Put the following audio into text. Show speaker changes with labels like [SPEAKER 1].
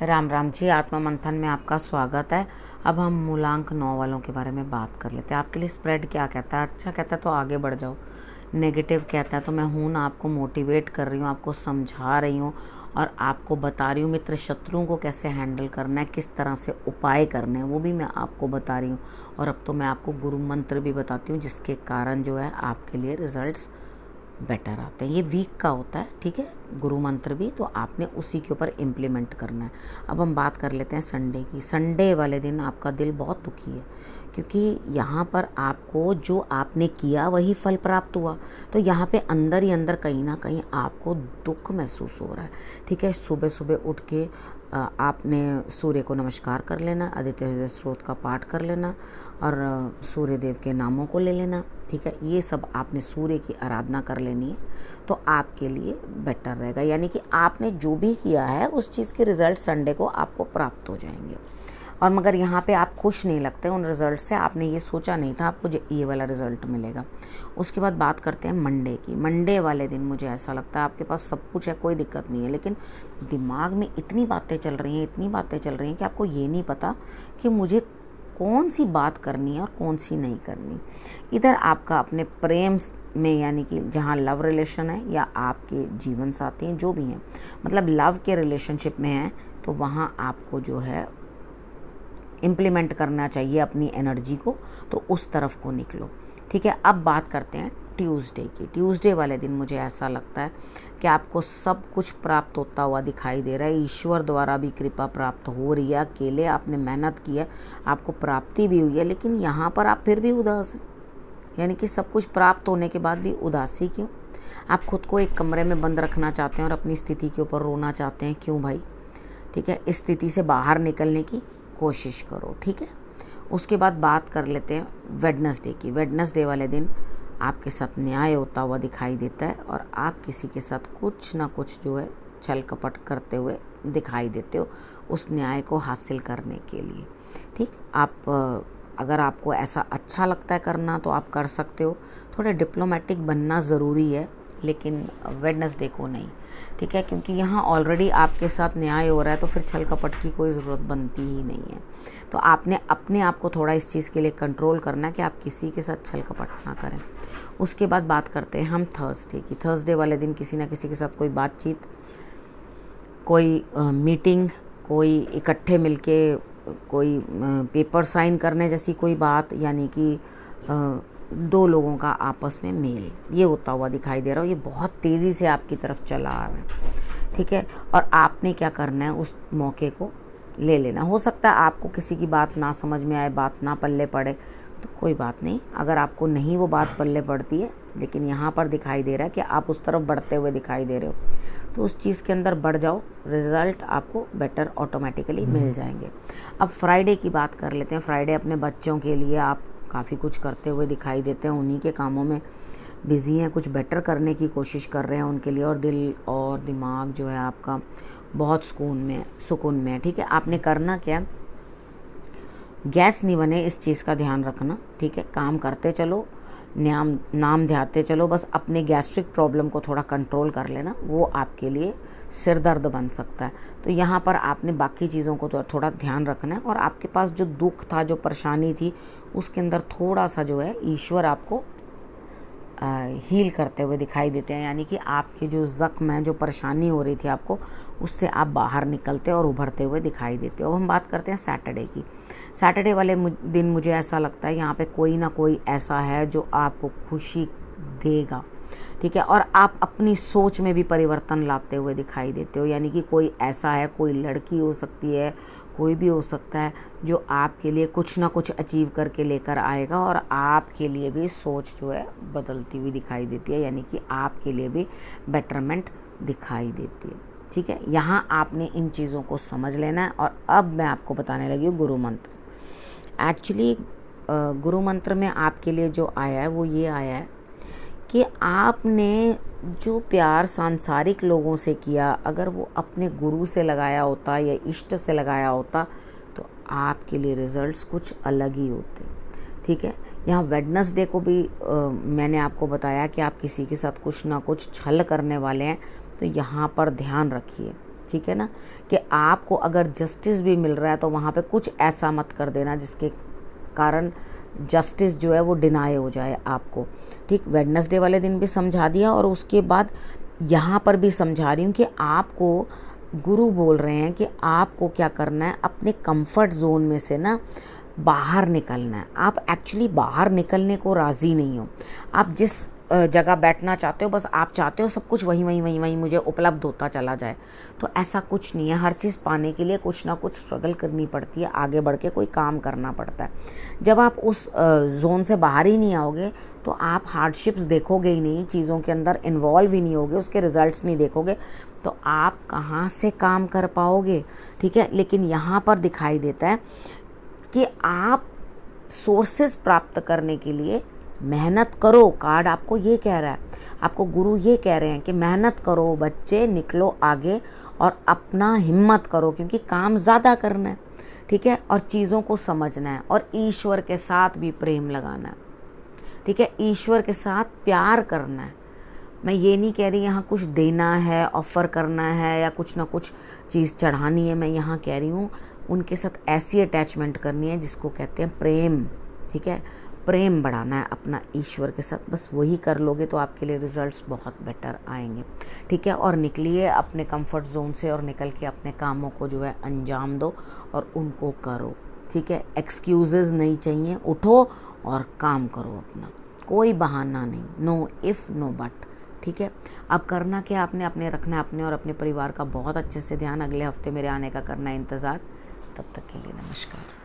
[SPEAKER 1] राम राम जी। आत्मा मंथन में आपका स्वागत है। अब हम मूलांक 9 वालों के बारे में बात कर लेते हैं। आपके लिए स्प्रेड क्या कहता है? अच्छा कहता है तो आगे बढ़ जाओ, नेगेटिव कहता है तो मैं हूँ ना, आपको मोटिवेट कर रही हूँ, आपको समझा रही हूँ और आपको बता रही हूँ मित्र शत्रुओं को कैसे हैंडल करना है, किस तरह से उपाय करने हैं वो भी मैं आपको बता रही हूँ। और अब तो मैं आपको गुरु मंत्र भी बताती हूँ, जिसके कारण जो है आपके लिए रिजल्ट्स बेटर आते हैं। ये वीक का होता है, ठीक है, गुरु मंत्र भी, तो आपने उसी के ऊपर इम्प्लीमेंट करना है। अब हम बात कर लेते हैं संडे की। संडे वाले दिन आपका दिल बहुत दुखी है, क्योंकि यहाँ पर आपको जो आपने किया वही फल प्राप्त हुआ। तो यहाँ पे अंदर ही अंदर कहीं ना कहीं आपको दुख महसूस हो रहा है, ठीक है। सुबह सुबह उठ के आपने सूर्य को नमस्कार कर लेना, आदित्य हृदय स्रोत का पाठ कर लेना और सूर्य देव के नामों को ले लेना, ठीक है। ये सब आपने सूर्य की आराधना कर लेनी है, तो आपके लिए बेटर रहेगा। यानी कि आपने जो भी किया है उस चीज़ के रिजल्ट संडे को आपको प्राप्त हो जाएंगे। और मगर यहाँ पे आप खुश नहीं लगते उन रिज़ल्ट से, आपने ये सोचा नहीं था आपको ये वाला रिज़ल्ट मिलेगा। उसके बाद बात करते हैं मंडे की। मंडे वाले दिन मुझे ऐसा लगता है आपके पास सब कुछ है, कोई दिक्कत नहीं है, लेकिन दिमाग में इतनी बातें चल रही हैं कि आपको ये नहीं पता कि मुझे कौन सी बात करनी है और कौन सी नहीं करनी। इधर आपका अपने प्रेम में, यानी कि जहाँ लव रिलेशन है या आपके जीवन साथी हैं जो भी हैं, मतलब लव के रिलेशनशिप में हैं, तो वहाँ आपको जो है इम्प्लीमेंट करना चाहिए अपनी एनर्जी को, तो उस तरफ को निकलो, ठीक है। अब बात करते हैं ट्यूसडे की। ट्यूसडे वाले दिन मुझे ऐसा लगता है कि आपको सब कुछ प्राप्त होता हुआ दिखाई दे रहा है। ईश्वर द्वारा भी कृपा प्राप्त हो रही है, अकेले आपने मेहनत की है, आपको प्राप्ति भी हुई है, लेकिन यहाँ पर आप फिर भी उदास हैं। यानी कि सब कुछ प्राप्त होने के बाद भी उदासी क्यों? आप खुद को एक कमरे में बंद रखना चाहते हैं और अपनी स्थिति के ऊपर रोना चाहते हैं, क्यों भाई? ठीक है, इस स्थिति से बाहर निकलने की कोशिश करो, ठीक है। उसके बाद बात कर लेते हैं वेडनेसडे की। वेडनेसडे वाले दिन आपके साथ न्याय होता हुआ दिखाई देता है और आप किसी के साथ कुछ ना कुछ जो है छल कपट करते हुए दिखाई देते हो उस न्याय को हासिल करने के लिए, ठीक। आप अगर आपको ऐसा अच्छा लगता है करना तो आप कर सकते हो। थोड़ा डिप्लोमेटिक बनना ज़रूरी है, लेकिन वेडनेसडे को नहीं, ठीक है, क्योंकि यहाँ ऑलरेडी आपके साथ न्याय हो रहा है, तो फिर छल कपट की कोई ज़रूरत बनती ही नहीं है। तो आपने अपने आप को थोड़ा इस चीज़ के लिए कंट्रोल करना है कि आप किसी के साथ छल कपट ना करें। उसके बाद बात करते हैं हम थर्सडे की। थर्सडे वाले दिन किसी ना किसी के साथ कोई बातचीत, कोई मीटिंग, कोई इकट्ठे मिलके कोई पेपर साइन करने जैसी कोई बात, यानी कि दो लोगों का आपस में मेल, ये होता हुआ दिखाई दे रहा हो। ये बहुत तेज़ी से आपकी तरफ चला आ रहा है, ठीक है। और आपने क्या करना है, उस मौके को ले लेना। हो सकता है आपको किसी की बात ना समझ में आए, बात ना पल्ले पड़े, तो कोई बात नहीं। अगर आपको नहीं वो बात पल्ले पड़ती है, लेकिन यहाँ पर दिखाई दे रहा है कि आप उस तरफ बढ़ते हुए दिखाई दे रहे हो, तो उस चीज़ के अंदर बढ़ जाओ, रिज़ल्ट आपको बेटर ऑटोमेटिकली मिल जाएंगे। अब फ्राइडे की बात कर लेते हैं। फ्राइडे अपने बच्चों के लिए आप काफ़ी कुछ करते हुए दिखाई देते हैं, उन्हीं के कामों में बिज़ी हैं, कुछ बेटर करने की कोशिश कर रहे हैं उनके लिए, और दिल और दिमाग जो है आपका बहुत सुकून में है, ठीक है। आपने करना क्या, गैस नहीं बने इस चीज़ का ध्यान रखना, ठीक है। काम करते चलो, नाम ध्याते चलो, बस अपने गैस्ट्रिक प्रॉब्लम को थोड़ा कंट्रोल कर लेना, वो आपके लिए सिर दर्द बन सकता है। तो यहाँ पर आपने बाकी चीज़ों को तो थोड़ा ध्यान रखना है, और आपके पास जो दुख था, जो परेशानी थी, उसके अंदर थोड़ा सा जो है ईश्वर आपको हील करते हुए दिखाई देते हैं। यानी कि आपके जो ज़ख्म है, जो परेशानी हो रही थी आपको, उससे आप बाहर निकलते और उभरते हुए दिखाई देते हो। अब हम बात करते हैं सैटरडे की। सैटरडे वाले दिन मुझे ऐसा लगता है यहाँ पे कोई ना कोई ऐसा है जो आपको खुशी देगा, ठीक है। और आप अपनी सोच में भी परिवर्तन लाते हुए दिखाई देते हो। यानी कि कोई ऐसा है, कोई लड़की हो सकती है, कोई भी हो सकता है, जो आपके लिए कुछ ना कुछ अचीव करके लेकर आएगा, और आपके लिए भी सोच जो है बदलती हुई दिखाई देती है। यानी कि आपके लिए भी बेटरमेंट दिखाई देती है, ठीक है। यहाँ आपने इन चीज़ों को समझ लेना है। और अब मैं आपको बताने लगी हूँ गुरु मंत्र। एक्चुअली गुरु मंत्र में आपके लिए जो आया है वो ये आया है कि आपने जो प्यार सांसारिक लोगों से किया, अगर वो अपने गुरु से लगाया होता या इष्ट से लगाया होता, तो आपके लिए रिजल्ट्स कुछ अलग ही होते, ठीक है। यहाँ वेडनेसडे को भी मैंने आपको बताया कि आप किसी के साथ कुछ ना कुछ छल करने वाले हैं, तो यहाँ पर ध्यान रखिए, ठीक है ना, कि आपको अगर जस्टिस भी मिल रहा है तो वहाँ पे कुछ ऐसा मत कर देना जिसके कारण जस्टिस जो है वो डिनाई हो जाए आपको, ठीक। वेडनेसडे वाले दिन भी समझा दिया और उसके बाद यहाँ पर भी समझा रही हूँ कि आपको गुरु बोल रहे हैं कि आपको क्या करना है, अपने कंफर्ट जोन में से ना बाहर निकलना है। आप एक्चुअली बाहर निकलने को राज़ी नहीं हो। आप जिस जगह बैठना चाहते हो, बस आप चाहते हो सब कुछ वहीं मुझे उपलब्ध होता चला जाए, तो ऐसा कुछ नहीं है। हर चीज़ पाने के लिए कुछ ना कुछ स्ट्रगल करनी पड़ती है, आगे बढ़ के कोई काम करना पड़ता है। जब आप उस जोन से बाहर ही नहीं आओगे तो आप हार्डशिप्स देखोगे ही नहीं, चीज़ों के अंदर इन्वॉल्व ही नहीं होगे, उसके रिजल्ट्स नहीं देखोगे, तो आप कहाँ से काम कर पाओगे, ठीक है। लेकिन यहाँ पर दिखाई देता है कि आप सोर्सेज प्राप्त करने के लिए मेहनत करो। कार्ड आपको ये कह रहा है, आपको गुरु ये कह रहे हैं कि मेहनत करो बच्चे, निकलो आगे और अपना हिम्मत करो, क्योंकि काम ज़्यादा करना है, ठीक है, और चीज़ों को समझना है और ईश्वर के साथ भी प्रेम लगाना है, ठीक है, ईश्वर के साथ प्यार करना है। मैं ये नहीं कह रही यहाँ कुछ देना है, ऑफ़र करना है या कुछ ना कुछ चीज़ चढ़ानी है। मैं यहाँ कह रही हूँ उनके साथ ऐसी अटैचमेंट करनी है जिसको कहते हैं प्रेम, ठीक है। प्रेम बढ़ाना है अपना ईश्वर के साथ, बस वही कर लोगे तो आपके लिए रिजल्ट्स बहुत बेटर आएंगे, ठीक है। और निकलिए अपने कंफर्ट जोन से और निकल के अपने कामों को जो है अंजाम दो और उनको करो, ठीक है। एक्सक्यूज़ेस नहीं चाहिए, उठो और काम करो अपना, कोई बहाना नहीं, नो इफ़ नो बट, ठीक है। अब करना क्या, आपने अपने रखना है अपने और अपने परिवार का बहुत अच्छे से ध्यान। अगले हफ्ते मेरे आने का करना है इंतज़ार। तब तक के लिए नमस्कार।